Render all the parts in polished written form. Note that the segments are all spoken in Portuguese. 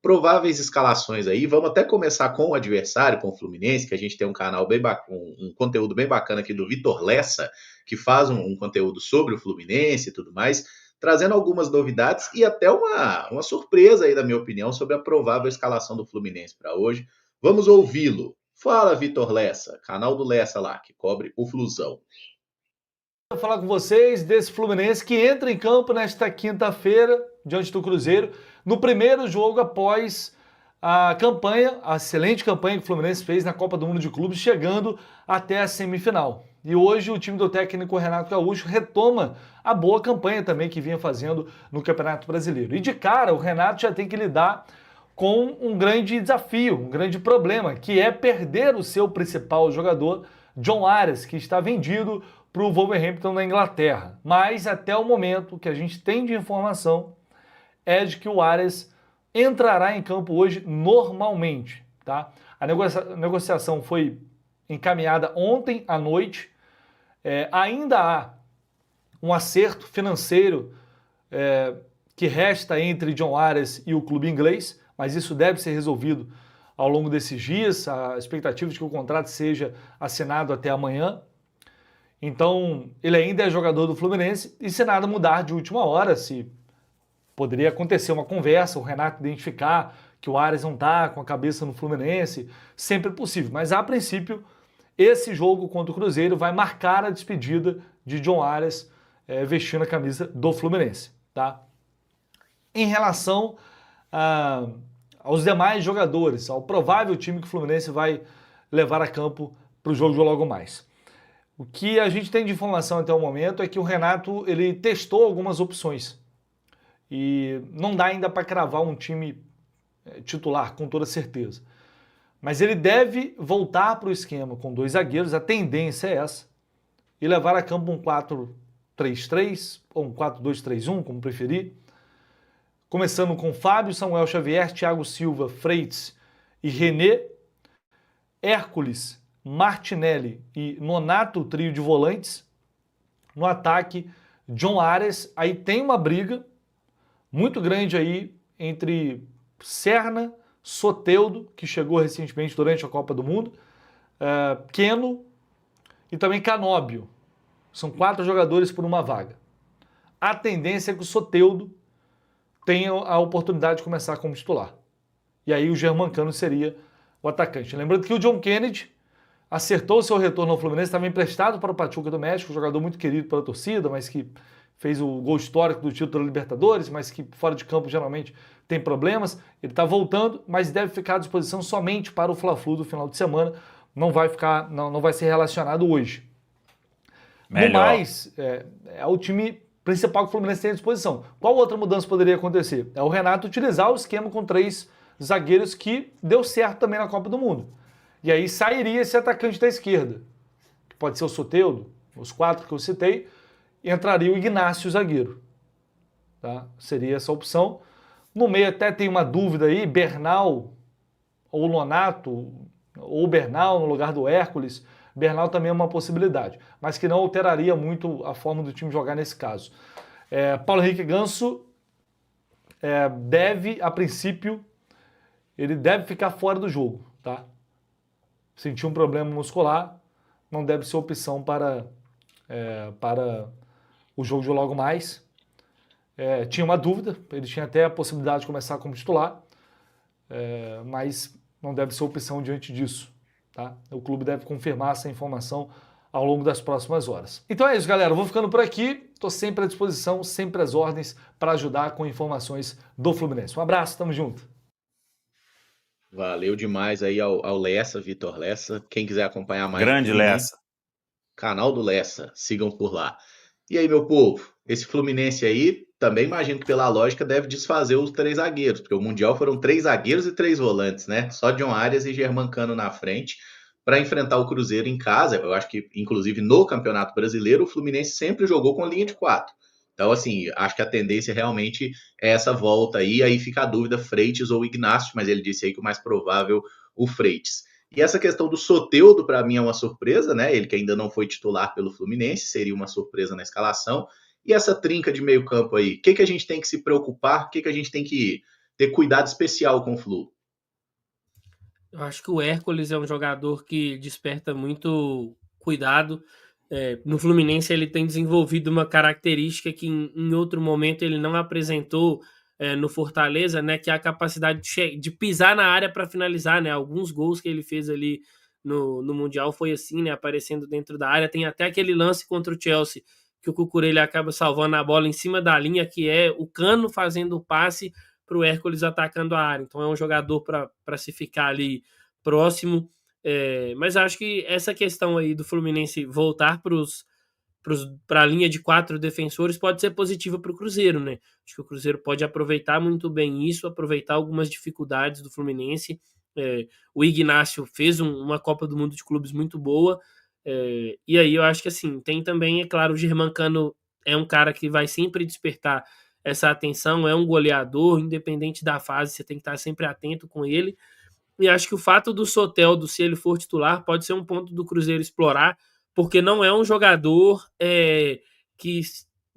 prováveis escalações aí. Vamos até começar com o adversário, com o Fluminense, que a gente tem um canal bem um conteúdo bem bacana aqui do Vitor Lessa, que faz um conteúdo sobre o Fluminense e tudo mais, trazendo algumas novidades e até uma surpresa aí, na minha opinião, sobre a provável escalação do Fluminense para hoje. Vamos ouvi-lo. Fala, Vitor Lessa, canal do Lessa lá, que cobre o Flusão. Vou falar com vocês desse Fluminense que entra em campo nesta quinta-feira, diante do Cruzeiro, no primeiro jogo após a campanha, a excelente campanha que o Fluminense fez na Copa do Mundo de Clubes, chegando até a semifinal. E hoje o time do técnico Renato Gaúcho retoma a boa campanha também que vinha fazendo no Campeonato Brasileiro. E de cara, o Renato já tem que lidar com um grande desafio, um grande problema, que é perder o seu principal jogador, John Arias, que está vendido para o Wolverhampton na Inglaterra. Mas até o momento que a gente tem de informação é de que o Arias entrará em campo hoje normalmente. Tá? A negociação foi encaminhada ontem à noite. Ainda há um acerto financeiro que resta entre John Arias e o clube inglês, mas isso deve ser resolvido ao longo desses dias. A expectativa de que o contrato seja assinado até amanhã. Então, ele ainda é jogador do Fluminense e se nada mudar de última hora, se poderia acontecer uma conversa, o Renato identificar que o Arias não está com a cabeça no Fluminense, sempre possível. Mas, a princípio, esse jogo contra o Cruzeiro vai marcar a despedida de John Arias vestindo a camisa do Fluminense. Tá? Em relação aos demais jogadores, ao provável time que o Fluminense vai levar a campo para o jogo de logo mais. O que a gente tem de informação até o momento é que o Renato ele testou algumas opções e não dá ainda para cravar um time titular com toda certeza. Mas ele deve voltar para o esquema com 2 zagueiros, a tendência é essa, e levar a campo um 4-3-3 ou um 4-2-3-1, como preferir, começando com Fábio, Samuel Xavier, Thiago Silva, Freitas e René, Hércules, Martinelli e Nonato, o trio de volantes. No ataque, John Arias. Aí tem uma briga muito grande aí entre Serna, Soteldo, que chegou recentemente durante a Copa do Mundo, Keno e também Canóbio. São 4 jogadores por uma vaga. A tendência é que o Soteldo tenha a oportunidade de começar como titular. E aí o Germancano seria o atacante. Lembrando que o John Kennedy acertou seu retorno ao Fluminense, estava emprestado para o Pachuca do México, um jogador muito querido pela torcida, mas que fez o gol histórico do título da Libertadores, mas que fora de campo geralmente tem problemas. Ele está voltando, mas deve ficar à disposição somente para o Fla-Flu do final de semana. Não vai ser relacionado hoje. Melhor. No mais, é o time principal que o Fluminense tem à disposição. Qual outra mudança poderia acontecer? É o Renato utilizar o esquema com 3 zagueiros que deu certo também na Copa do Mundo. E aí sairia esse atacante da esquerda, que pode ser o Soteldo, os 4 que eu citei, e entraria o Ignácio, zagueiro. Tá? Seria essa opção. No meio até tem uma dúvida aí, Bernal ou Nonato, ou Bernal no lugar do Hércules. Bernal também é uma possibilidade, mas que não alteraria muito a forma do time jogar nesse caso. Paulo Henrique Ganso deve, a princípio, ele deve ficar fora do jogo, tá? Sentiu um problema muscular, não deve ser opção para o jogo de logo mais. Tinha uma dúvida, ele tinha até a possibilidade de começar como titular, mas não deve ser opção diante disso. Tá? O clube deve confirmar essa informação ao longo das próximas horas. Então é isso, galera. Eu vou ficando por aqui. Estou sempre à disposição, sempre às ordens para ajudar com informações do Fluminense. Um abraço, tamo junto. Valeu demais aí ao Lessa, Vitor Lessa. Quem quiser acompanhar mais... Grande Lessa. Canal do Lessa, sigam por lá. E aí, meu povo, esse Fluminense aí, também imagino que pela lógica deve desfazer os 3 zagueiros, porque o Mundial foram 3 zagueiros e 3 volantes, né? Só John Arias e Germancano na frente para enfrentar o Cruzeiro em casa. Eu acho que, inclusive, no Campeonato Brasileiro, o Fluminense sempre jogou com linha de 4. Então, assim, acho que a tendência realmente é essa volta aí fica a dúvida, Freitas ou Ignácio, mas ele disse aí que o mais provável, o Freitas. E essa questão do Soteldo, para mim, é uma surpresa, né? Ele que ainda não foi titular pelo Fluminense, seria uma surpresa na escalação. E essa trinca de meio campo aí, o que a gente tem que se preocupar, o que a gente tem que ter cuidado especial com o Flu? Eu acho que o Hércules é um jogador que desperta muito cuidado. No Fluminense ele tem desenvolvido uma característica que em outro momento ele não apresentou no Fortaleza, né, que é a capacidade de pisar na área para finalizar, né? Alguns gols que ele fez ali no Mundial foi assim, né, aparecendo dentro da área. Tem até aquele lance contra o Chelsea que o Cucurella acaba salvando a bola em cima da linha, que é o Cano fazendo o passe para o Hércules atacando a área. Então é um jogador para se ficar ali próximo. Mas acho que essa questão aí do Fluminense voltar para a linha de 4 defensores pode ser positiva para o Cruzeiro, né? Acho que o Cruzeiro pode aproveitar muito bem isso, aproveitar algumas dificuldades do Fluminense. O Ignacio fez uma Copa do Mundo de Clubes muito boa. E aí eu acho que assim, tem também, é claro, o Germancano é um cara que vai sempre despertar essa atenção, é um goleador, independente da fase, você tem que estar sempre atento com ele. E acho que o fato do Soteldo, se ele for titular, pode ser um ponto do Cruzeiro explorar, porque não é um jogador que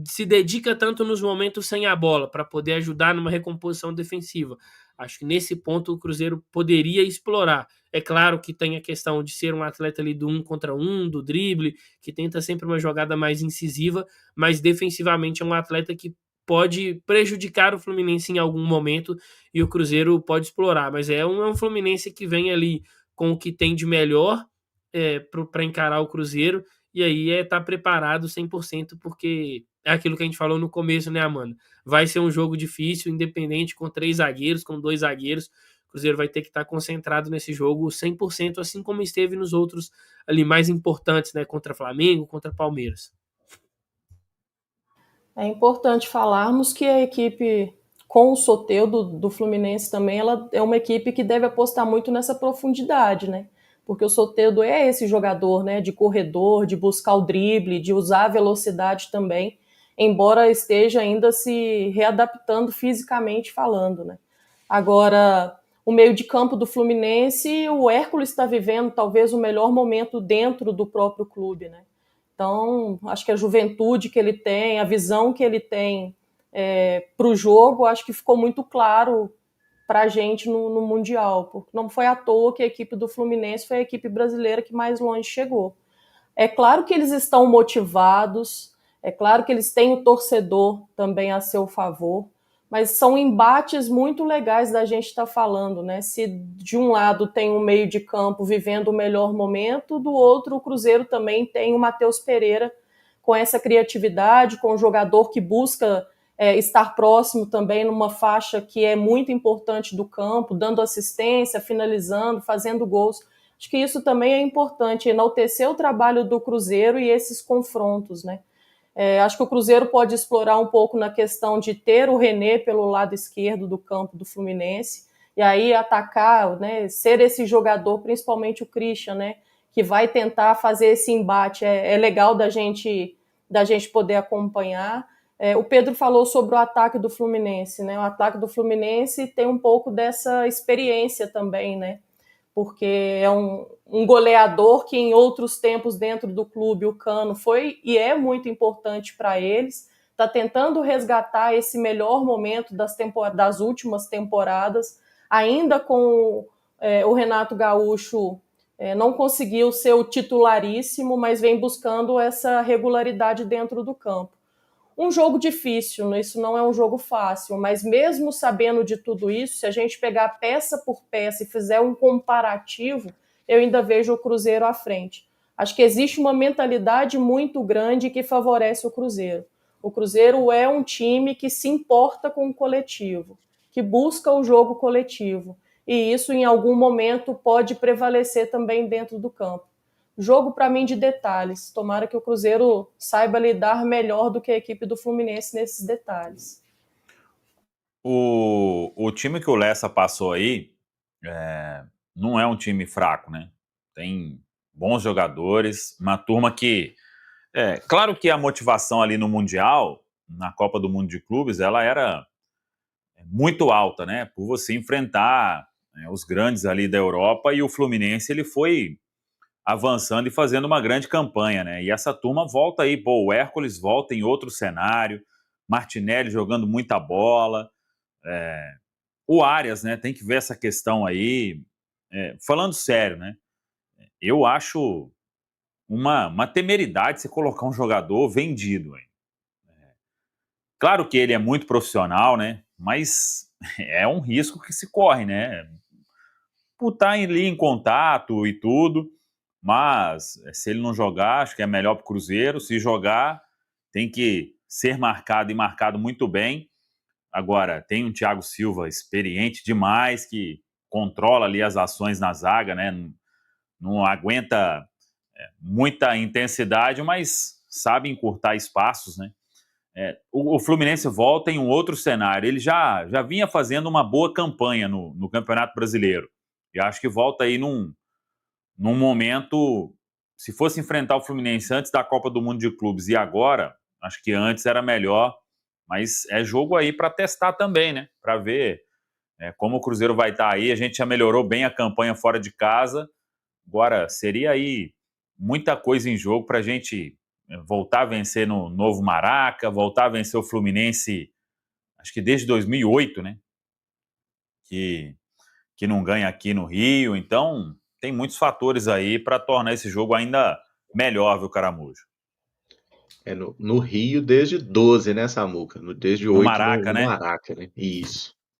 se dedica tanto nos momentos sem a bola, para poder ajudar numa recomposição defensiva. Acho que nesse ponto o Cruzeiro poderia explorar. É claro que tem a questão de ser um atleta ali do 1 contra 1, do drible, que tenta sempre uma jogada mais incisiva, mas defensivamente é um atleta que pode prejudicar o Fluminense em algum momento e o Cruzeiro pode explorar. Mas é um Fluminense que vem ali com o que tem de melhor para encarar o Cruzeiro, e aí tá preparado 100%, porque é aquilo que a gente falou no começo, né, Amanda? Vai ser um jogo difícil, independente, com 3 zagueiros, com 2 zagueiros. O Cruzeiro vai ter que estar concentrado nesse jogo 100%, assim como esteve nos outros ali mais importantes, né? Contra Flamengo, contra Palmeiras. É importante falarmos que a equipe com o Soteldo do Fluminense também, ela é uma equipe que deve apostar muito nessa profundidade, né? Porque o Soteldo é esse jogador, né, de corredor, de buscar o drible, de usar a velocidade também, embora esteja ainda se readaptando fisicamente falando, né? Agora, o meio de campo do Fluminense, o Hércules está vivendo talvez o melhor momento dentro do próprio clube, né? Então, acho que a juventude que ele tem, a visão que ele tem para o jogo, acho que ficou muito claro para a gente no Mundial, porque não foi à toa que a equipe do Fluminense foi a equipe brasileira que mais longe chegou. É claro que eles estão motivados, é claro que eles têm o torcedor também a seu favor, mas são embates muito legais da gente estar falando, né? Se de um lado tem um meio de campo vivendo o melhor momento, do outro o Cruzeiro também tem o Matheus Pereira com essa criatividade, com um jogador que busca estar próximo também numa faixa que é muito importante do campo, dando assistência, finalizando, fazendo gols. Acho que isso também é importante, enaltecer o trabalho do Cruzeiro e esses confrontos, né? Acho que o Cruzeiro pode explorar um pouco na questão de ter o René pelo lado esquerdo do campo do Fluminense, e aí atacar, né, ser esse jogador, principalmente o Christian, né, que vai tentar fazer esse embate. É legal da gente poder acompanhar. O Pedro falou sobre o ataque do Fluminense, né? O ataque do Fluminense tem um pouco dessa experiência também, né? Porque é um goleador que em outros tempos dentro do clube, o Cano, foi e é muito importante para eles, está tentando resgatar esse melhor momento das últimas temporadas, ainda com o Renato Gaúcho não conseguiu ser o titularíssimo, mas vem buscando essa regularidade dentro do campo. Um jogo difícil, isso não é um jogo fácil, mas mesmo sabendo de tudo isso, se a gente pegar peça por peça e fizer um comparativo, eu ainda vejo o Cruzeiro à frente. Acho que existe uma mentalidade muito grande que favorece o Cruzeiro. O Cruzeiro é um time que se importa com o coletivo, que busca o jogo coletivo, e isso em algum momento pode prevalecer também dentro do campo. Jogo, para mim, de detalhes. Tomara que o Cruzeiro saiba lidar melhor do que a equipe do Fluminense nesses detalhes. O time que o Lessa passou aí não é um time fraco, né? Tem bons jogadores, uma turma que... claro que a motivação ali no Mundial, na Copa do Mundo de Clubes, ela era muito alta, né? Por você enfrentar os grandes ali da Europa, e o Fluminense ele foi avançando e fazendo uma grande campanha, né? E essa turma volta aí, o Hércules volta em outro cenário, Martinelli jogando muita bola, o Arias, né, tem que ver essa questão aí. Falando sério, né? Eu acho uma temeridade você colocar um jogador vendido, hein? Claro que ele é muito profissional, né? Mas é um risco que se corre, né? Por estar ali em contato e tudo, mas se ele não jogar, acho que é melhor para o Cruzeiro. Se jogar, tem que ser marcado e marcado muito bem. Agora, tem um Thiago Silva experiente demais, que controla ali as ações na zaga, né? Não aguenta muita intensidade, mas sabe encurtar espaços, né? O Fluminense volta em um outro cenário. Ele já vinha fazendo uma boa campanha no Campeonato Brasileiro. E acho que volta aí num momento. Se fosse enfrentar o Fluminense antes da Copa do Mundo de Clubes e agora, acho que antes era melhor. Mas é jogo aí para testar também, né? Para ver como o Cruzeiro vai estar aí. A gente já melhorou bem a campanha fora de casa. Agora, seria aí muita coisa em jogo para a gente voltar a vencer no Novo Maraca, voltar a vencer o Fluminense, acho que desde 2008, né? Que não ganha aqui no Rio. Então, tem muitos fatores aí para tornar esse jogo ainda melhor, viu, Caramujo? No Rio desde 12, né, Samuca? Desde No 8 Maraca, no né? Maraca, né? Isso.